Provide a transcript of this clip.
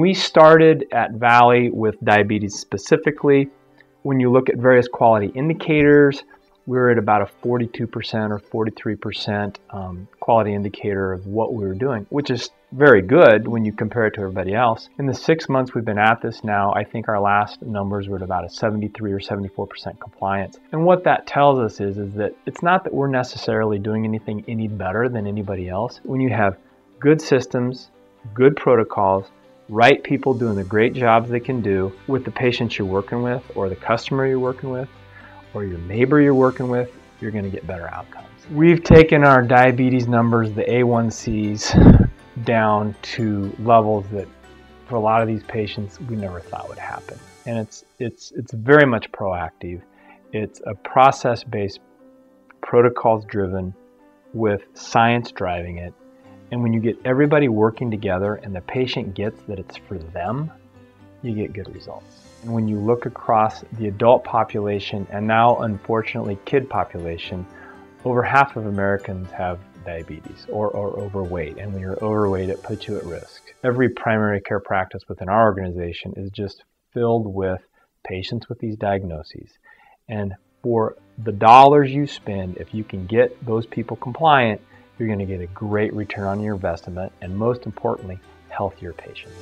we started at Valley with diabetes specifically, when you look at various quality indicators, we're at about a 42% or 43% quality indicator of what we were doing, which is very good when you compare it to everybody else. In the 6 months we've been at this now, I think our last numbers were at about a 73 or 74% compliance. And what that tells us is that it's not that we're necessarily doing anything any better than anybody else. When you have good systems, good protocols, right people doing the great jobs they can do with the patients you're working with, or the customer you're working with, or your neighbor you're working with, you're going to get better outcomes. We've taken our diabetes numbers, the A1Cs, down to levels that for a lot of these patients we never thought would happen. And it's very much proactive. It's a process-based, protocols-driven, with science driving it. And when you get everybody working together and the patient gets that it's for them, you get good results. And when you look across the adult population, and now unfortunately kid population, over half of Americans have diabetes or overweight. And when you're overweight, it puts you at risk. Every primary care practice within our organization is just filled with patients with these diagnoses. And for the dollars you spend, if you can get those people compliant, you're going to get a great return on your investment, and most importantly, healthier patients.